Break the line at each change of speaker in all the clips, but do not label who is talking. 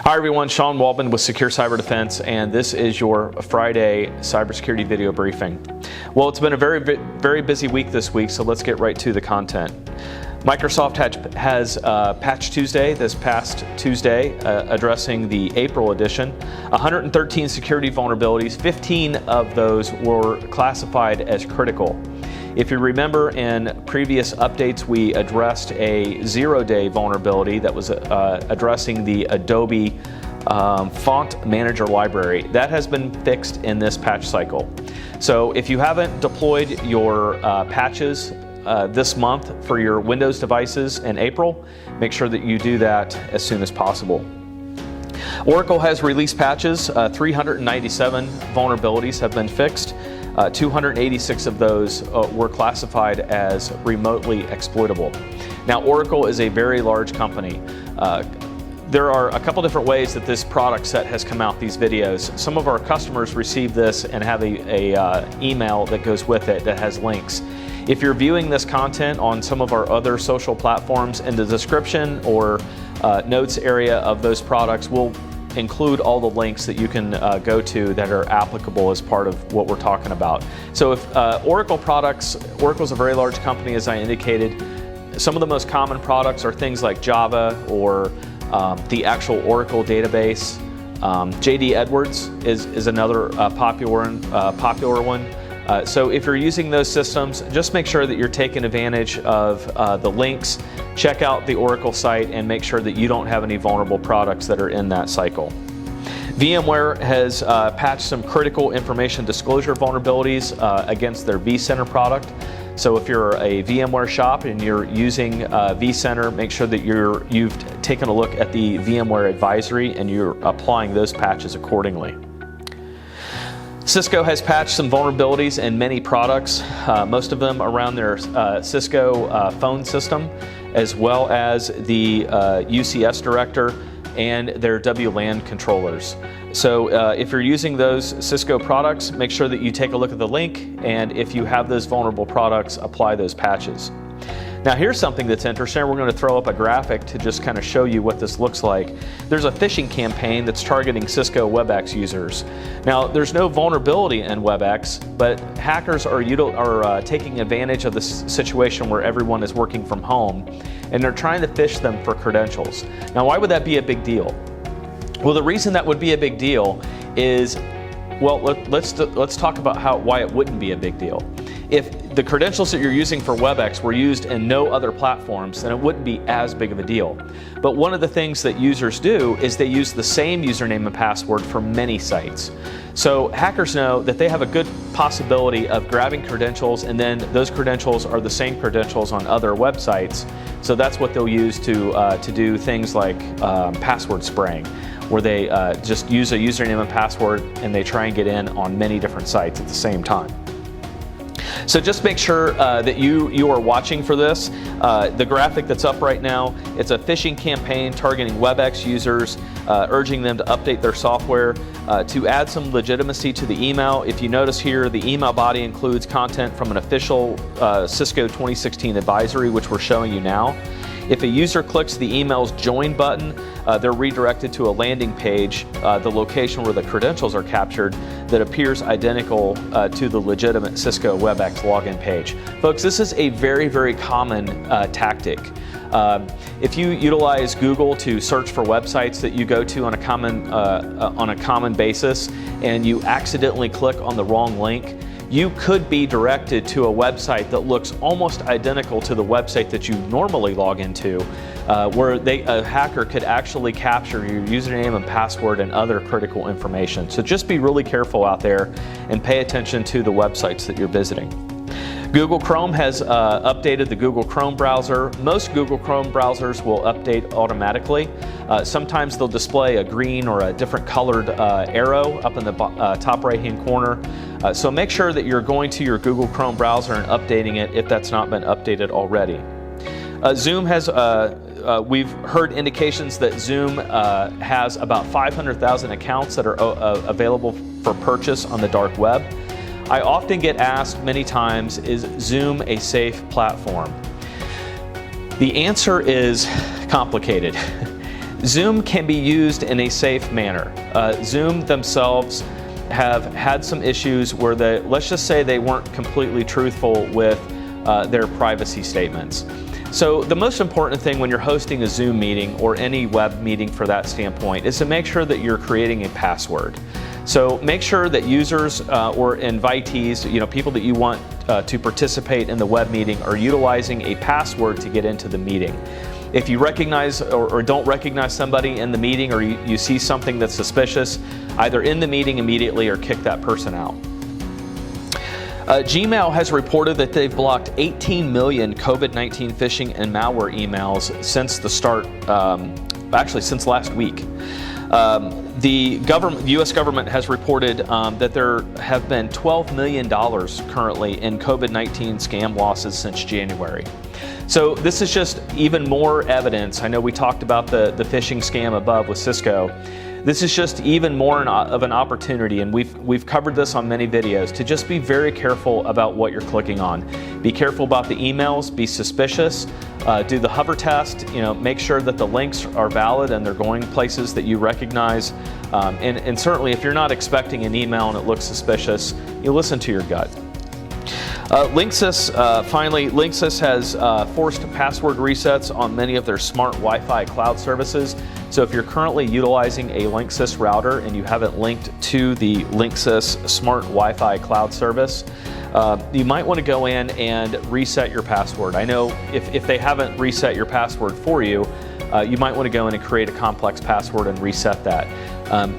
Hi everyone, Sean Waldman with Secure Cyber Defense, and this is your Friday cybersecurity video briefing. Well, it's been a very busy week this week, so let's get right to the content. Microsoft has Patch Tuesday this past Tuesday, addressing the April edition. 113 security vulnerabilities, 15 of those were classified as critical. If you remember, in previous updates, we addressed a zero-day vulnerability that was addressing the Adobe Font Manager library. That has been fixed in this patch cycle. So if you haven't deployed your patches this month for your Windows devices in April, make sure that you do that as soon as possible. Oracle has released patches. 397 vulnerabilities have been fixed. 286 of those were classified as remotely exploitable. Now, Oracle is a very large company. There are a couple different ways that this product set has come out, these videos. Some of our customers receive this and have a email that goes with it that has links. If you're viewing this content on some of our other social platforms, in the description or notes area of those products, we'll include all the links that you can go to that are applicable as part of what we're talking about. So if Oracle products, Oracle's a very large company, as I indicated. Some of the most common products are things like Java or the actual Oracle database. JD Edwards is another popular one. So if you're using those systems, just make sure that you're taking advantage of the links. Check out the Oracle site and make sure that you don't have any vulnerable products that are in that cycle. VMware has patched some critical information disclosure vulnerabilities against their vCenter product. So if you're a VMware shop and you're using vCenter, make sure that you've taken a look at the VMware advisory and you're applying those patches accordingly. Cisco has patched some vulnerabilities in many products, most of them around their Cisco phone system, as well as the UCS director and their WLAN controllers. So if you're using those Cisco products, make sure that you take a look at the link, and if you have those vulnerable products, apply those patches. Now here's something that's interesting. We're going to throw up a graphic to just kind of show you what this looks like. There's a phishing campaign that's targeting Cisco WebEx users. Now there's no vulnerability in WebEx, but hackers are taking advantage of this situation where everyone is working from home, and they're trying to phish them for credentials. Now why would that be a big deal? Well, the reason that would be a big deal is, well, let's talk about why it wouldn't be a big deal. If the credentials that you're using for WebEx were used in no other platforms, then it wouldn't be as big of a deal. But one of the things that users do is they use the same username and password for many sites. So hackers know that they have a good possibility of grabbing credentials, and then those credentials are the same credentials on other websites. So that's what they'll use to do things like password spraying, where they just use a username and password and they try and get in on many different sites at the same time. So just make sure that you are watching for this. The graphic that's up right now, it's a phishing campaign targeting WebEx users, urging them to update their software to add some legitimacy to the email. If you notice here, the email body includes content from an official Cisco 2016 advisory, which we're showing you now. If a user clicks the email's join button, they're redirected to a landing page, the location where the credentials are captured, that appears identical to the legitimate Cisco WebEx login page. Folks, this is a very common tactic. If you utilize Google to search for websites that you go to on a common basis, and you accidentally click on the wrong link, you could be directed to a website that looks almost identical to the website that you normally log into, where a hacker could actually capture your username and password and other critical information. So just be really careful out there and pay attention to the websites that you're visiting. Google Chrome has updated the Google Chrome browser. Most Google Chrome browsers will update automatically. Sometimes they'll display a green or a different colored arrow up in the top right-hand corner. So make sure that you're going to your Google Chrome browser and updating it if that's not been updated already. Zoom has, we've heard indications that Zoom has about 500,000 accounts that are available for purchase on the dark web. I often get asked many times, is Zoom a safe platform? The answer is complicated. Zoom can be used in a safe manner. Zoom themselves have had some issues where let's just say they weren't completely truthful with their privacy statements. So the most important thing when you're hosting a Zoom meeting or any web meeting for that standpoint is to make sure that you're creating a password. So make sure that users or invitees, people that you want to participate in the web meeting are utilizing a password to get into the meeting. If you recognize or don't recognize somebody in the meeting, or you see something that's suspicious, either in the meeting immediately or kick that person out. Gmail has reported that they've blocked 18 million COVID-19 phishing and malware emails since the start, actually since last week. The U.S. government has reported that there have been $12 million currently in COVID-19 scam losses since January. So this is just even more evidence. I know we talked about the phishing scam above with Cisco. This is just even more of an opportunity, and we've covered this on many videos, to just be very careful about what you're clicking on. Be careful about the emails, be suspicious, do the hover test, make sure that the links are valid and they're going places that you recognize. And certainly if you're not expecting an email and it looks suspicious, you listen to your gut. Linksys, finally, Linksys has forced password resets on many of their smart Wi-Fi cloud services. So if you're currently utilizing a Linksys router and you haven't linked to the Linksys smart Wi-Fi cloud service, you might want to go in and reset your password. I know if they haven't reset your password for you, you might want to go in and create a complex password and reset that.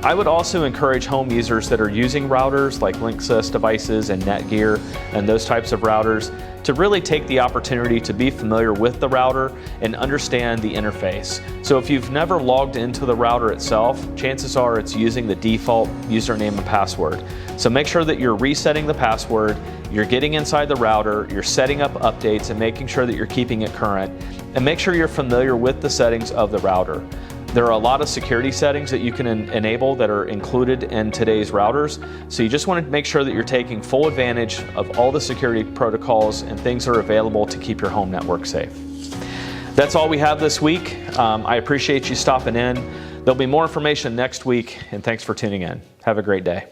I would also encourage home users that are using routers like Linksys devices and Netgear and those types of routers to really take the opportunity to be familiar with the router and understand the interface. So if you've never logged into the router itself, chances are it's using the default username and password. So make sure that you're resetting the password, you're getting inside the router, you're setting up updates and making sure that you're keeping it current, and make sure you're familiar with the settings of the router. There are a lot of security settings that you can enable that are included in today's routers, so you just want to make sure that you're taking full advantage of all the security protocols and things that are available to keep your home network safe. That's all we have this week. I appreciate you stopping in. There'll be more information next week, and thanks for tuning in. Have a great day.